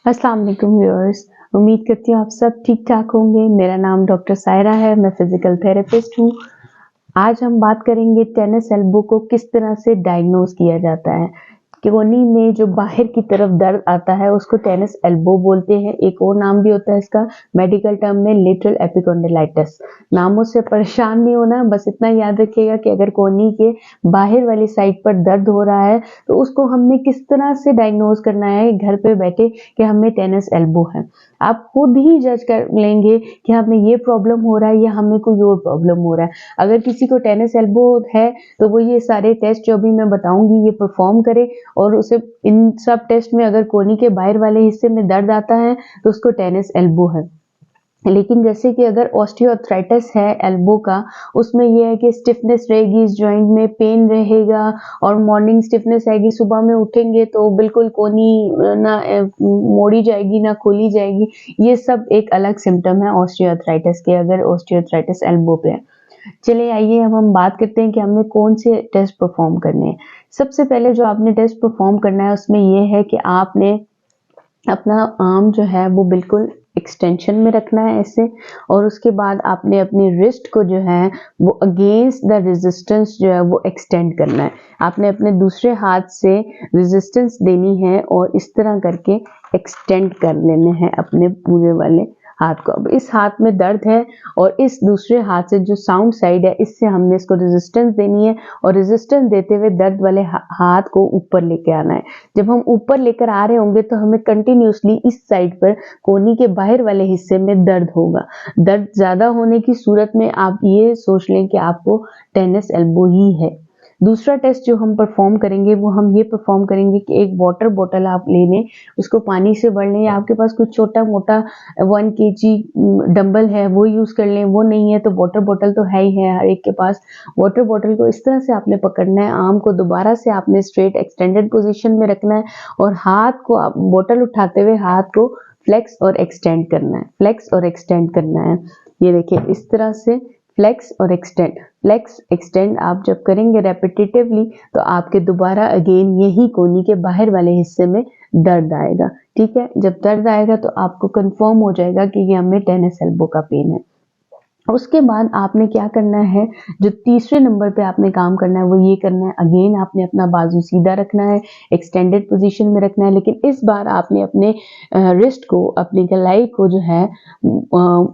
अस्सलाम वालेकुम व्यूअर्स। उम्मीद करती हूँ आप सब ठीक ठाक होंगे। मेरा नाम डॉक्टर सायरा है, मैं फिजिकल थेरेपिस्ट हूँ। आज हम बात करेंगे टेनिस एल्बो को किस तरह से डायग्नोज किया जाता है। कोहनी में जो बाहर की तरफ दर्द आता है उसको टेनिस एल्बो बोलते हैं। एक और नाम भी होता है इसका मेडिकल टर्म में लेटरल एपिकॉन्डिलाइटिस। नामों से परेशान नहीं होना, बस इतना याद रखिएगा कि अगर कोहनी के बाहर वाली साइड पर दर्द हो रहा है तो उसको हमने किस तरह से डायग्नोज करना है घर पे बैठे कि हमें टेनिस एल्बो है। आप खुद ही जज कर लेंगे कि हमें ये प्रॉब्लम हो रहा है या हमें कोई और प्रॉब्लम हो रहा है। अगर किसी को टेनिस एल्बो है तो वो ये सारे टेस्ट जो अभी मैं बताऊंगी ये परफॉर्म करे और उसे इन सब टेस्ट में अगर कोहनी के बाहर वाले हिस्से में दर्द आता है तो उसको टेनिस एल्बो है। लेकिन जैसे कि अगर ऑस्टियोआर्थराइटिस है एल्बो का, उसमें यह है कि स्टिफनेस रहेगी, इस जॉइंट में पेन रहेगा और मॉर्निंग स्टिफनेस आएगी। सुबह में उठेंगे तो बिल्कुल कोहनी ना मोड़ी जाएगी ना खोली जाएगी। ये सब एक अलग सिम्टम है ऑस्टियोआर्थराइटिस के, अगर ऑस्टियोआर्थराइटिस एल्बो पे है। चलिए आइए अब हम बात करते हैं कि हमें कौन से टेस्ट परफॉर्म करने हैं। सबसे पहले जो आपने टेस्ट परफॉर्म करना है उसमें यह है कि आपने अपना आर्म जो है वो बिल्कुल एक्सटेंशन में रखना है ऐसे, और उसके बाद आपने अपनी रिस्ट को जो है वो अगेंस्ट द रेजिस्टेंस जो है वो एक्सटेंड करना है। आपने अपने दूसरे हाथ से रेजिस्टेंस देनी है और इस तरह करके एक्सटेंड कर लेने हैं अपने पूरे वाले हाथ को। अब इस हाथ में दर्द है और इस दूसरे हाथ से जो साउंड साइड है इससे हमने इसको रेजिस्टेंस देनी है और रेजिस्टेंस देते हुए दर्द वाले हाथ को ऊपर लेके आना है। जब हम ऊपर लेकर आ रहे होंगे तो हमें कंटिन्यूसली इस साइड पर कोहनी के बाहर वाले हिस्से में दर्द होगा। दर्द ज्यादा होने की सूरत में आप ये सोच लें कि आपको टेनिस एल्बो ही है। दूसरा टेस्ट जो हम परफॉर्म करेंगे वो हम ये परफॉर्म करेंगे कि एक वाटर बोतल आप ले लें, उसको पानी से भर लें, या आपके पास कुछ छोटा मोटा 1 kg डंबल है वो यूज कर लें। वो नहीं है तो वाटर बोतल तो है ही है हर एक के पास। वाटर बोतल को इस तरह से आपने पकड़ना है, आर्म को दोबारा से आपने स्ट्रेट एक्सटेंडेड पोजीशन में रखना है और हाथ को आप बोतल उठाते हुए हाथ को फ्लेक्स और एक्सटेंड करना है, फ्लेक्स और एक्सटेंड करना है। ये देखिए इस तरह से फ्लेक्स और एक्सटेंड, फ्लेक्स एक्सटेंड आप जब करेंगे रेपिटेटिवली तो आपके दोबारा अगेन यही कोहनी के बाहर वाले हिस्से में दर्द आएगा। ठीक है, जब दर्द आएगा तो आपको कंफर्म हो जाएगा कि ये हमें टेनिस एल्बो का पेन है। उसके बाद आपने क्या करना है, जो तीसरे नंबर पे आपने काम करना है वो ये करना है, अगेन आपने अपना बाजू सीधा रखना है, एक्सटेंडेड पोजीशन में रखना है, लेकिन इस बार आपने अपने रिस्ट को, अपनी कलाई को जो है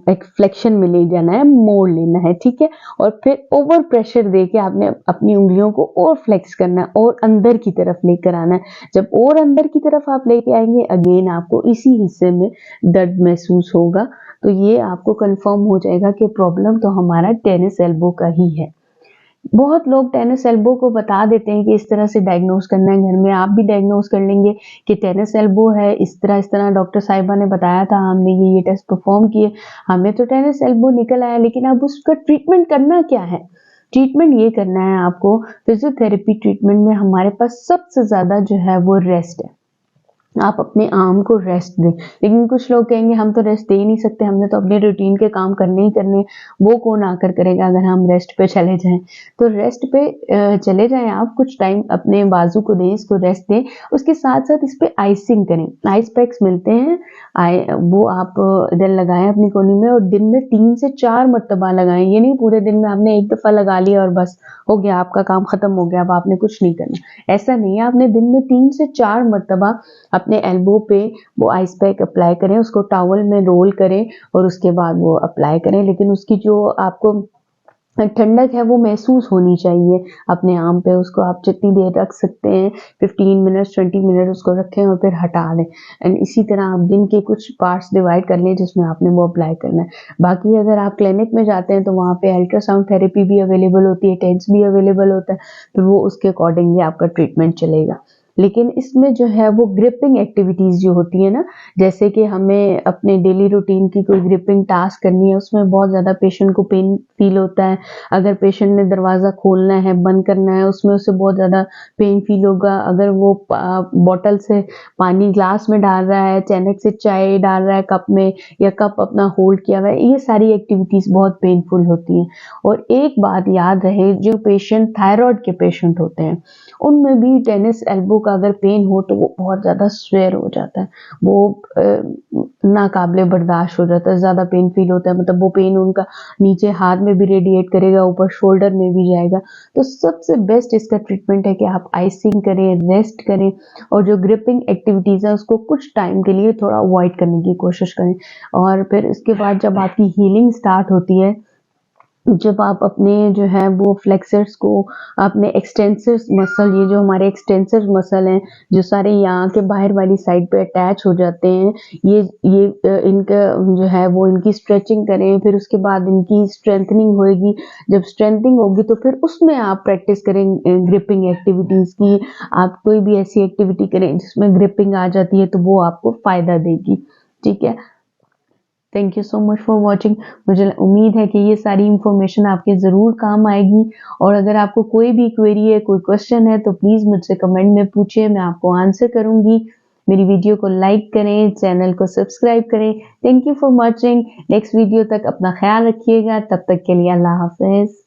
एक फ्लेक्शन में ले जाना है, मोड़ लेना है। ठीक है, और फिर ओवर प्रेशर देके आपने अपनी उंगलियों को और फ्लेक्स करना है और अंदर की तरफ लेकर आना है। जब और अंदर की तरफ आप लेके आएंगे अगेन आपको इसी हिस्से में दर्द महसूस होगा, तो ये आपको कंफर्म हो जाएगा कि प्रॉब्लम तो हमारा टेनिस एल्बो का ही है। बहुत लोग टेनिस एल्बो को बता देते हैं कि इस तरह से डायग्नोज करना है, घर में आप भी डायग्नोज कर लेंगे कि टेनिस एल्बो है, इस तरह डॉक्टर साहिबा ने बताया था, हमने ये टेस्ट परफॉर्म किए, हमें तो टेनिस एल्बो निकल आया। लेकिन अब उसका ट्रीटमेंट करना क्या है? ट्रीटमेंट ये करना है आपको, फिजियोथेरेपी ट्रीटमेंट में हमारे पास सबसे ज्यादा जो है वो रेस्ट है। आप अपने आर्म को रेस्ट दें। लेकिन कुछ लोग कहेंगे हम तो रेस्ट दे ही नहीं सकते, हमने तो अपने रूटीन के काम करने ही करने, वो कौन आकर करेगा अगर हम रेस्ट पे चले जाएं। तो रेस्ट पे चले जाएं, आप कुछ टाइम अपने बाजू को दें, इसको रेस्ट दें। उसके साथ साथ इस पे आइसिंग करें, आइस पैक्स मिलते हैं, वो आप इधर लगाएं अपनी कोहनी में और दिन में 3 से 4 मरतबा लगाएं। ये नहीं पूरे दिन में आपने एक दफा लगा लिया और बस हो गया, आपका काम खत्म हो गया, अब आपने कुछ नहीं करना। ऐसा नहीं है, आपने दिन में 3 से 4 मरतबा अपने एल्बो पे वो आइस पैक अप्लाई करें, उसको टॉवल में रोल करें और उसके बाद वो अप्लाई करें। लेकिन उसकी जो आपको ठंडक है वो महसूस होनी चाहिए अपने आर्म पे। उसको आप जितनी देर रख सकते हैं, 15 मिनट 20 मिनट उसको रखें और फिर हटा दें। एंड इसी तरह आप दिन के कुछ पार्ट्स डिवाइड कर लें जिसमें आपने वो अप्लाई करना है। बाकी अगर आप क्लिनिक में जाते हैं तो वहाँ पे अल्ट्रासाउंड थेरेपी भी अवेलेबल होती है, टेंस भी अवेलेबल होता है, तो वो उसके अकॉर्डिंगली आपका ट्रीटमेंट चलेगा। लेकिन इसमें जो है वो ग्रिपिंग एक्टिविटीज जो होती है ना, जैसे कि हमें अपने डेली रूटीन की कोई ग्रिपिंग टास्क करनी है, उसमें बहुत ज्यादा पेशेंट को पेन फील होता है। अगर पेशेंट ने दरवाजा खोलना है, बंद करना है, उसमें उसे बहुत ज्यादा पेन फील होगा। अगर वो बॉटल से पानी ग्लास में डाल रहा है, चैनक से चाय डाल रहा है कप में, या कप अपना होल्ड किया हुआ है, ये सारी एक्टिविटीज बहुत पेनफुल होती हैं। और एक बात याद रहे, जो पेशेंट थायराइड के पेशेंट होते हैं उनमें भी टेनिस एल्बो का अगर पेन हो तो वो बहुत ज़्यादा स्वेयर हो जाता है, वो नाकाबिले बर्दाश्त हो जाता है, ज़्यादा पेन फील होता है, मतलब वो पेन उनका नीचे हाथ में भी रेडिएट करेगा, ऊपर शोल्डर में भी जाएगा। तो सबसे बेस्ट इसका ट्रीटमेंट है कि आप आइसिंग करें, रेस्ट करें और जो ग्रिपिंग एक्टिविटीज़ है उसको कुछ टाइम के लिए थोड़ा अवॉइड करने की कोशिश करें। और फिर इसके बाद जब आपकी हीलिंग स्टार्ट होती है, जब आप अपने जो है वो फ्लेक्सर्स को, अपने एक्सटेंसर्स मसल, ये जो हमारे एक्सटेंसर्स मसल हैं जो सारे यहाँ के बाहर वाली साइड पे अटैच हो जाते हैं, इनका जो है वो इनकी स्ट्रेचिंग करें, फिर उसके बाद इनकी स्ट्रेंथनिंग होएगी। जब स्ट्रेंथनिंग होगी तो फिर उसमें आप प्रैक्टिस करें ग्रिपिंग एक्टिविटीज़ की। आप कोई भी ऐसी एक्टिविटी करें जिसमें ग्रिपिंग आ जाती है तो वो आपको फ़ायदा देगी। ठीक है, thank you so much for watching. मुझे उम्मीद है कि ये सारी इंफॉर्मेशन आपके ज़रूर काम आएगी। और अगर आपको कोई भी क्वेरी है, कोई क्वेश्चन है तो प्लीज़ मुझसे कमेंट में पूछिए, मैं आपको आंसर करूँगी। मेरी वीडियो को लाइक करें, चैनल को सब्सक्राइब करें। Thank you for watching. Next video तक अपना ख्याल रखिएगा। तब तक के लिए अल्लाह हाफ़िज़।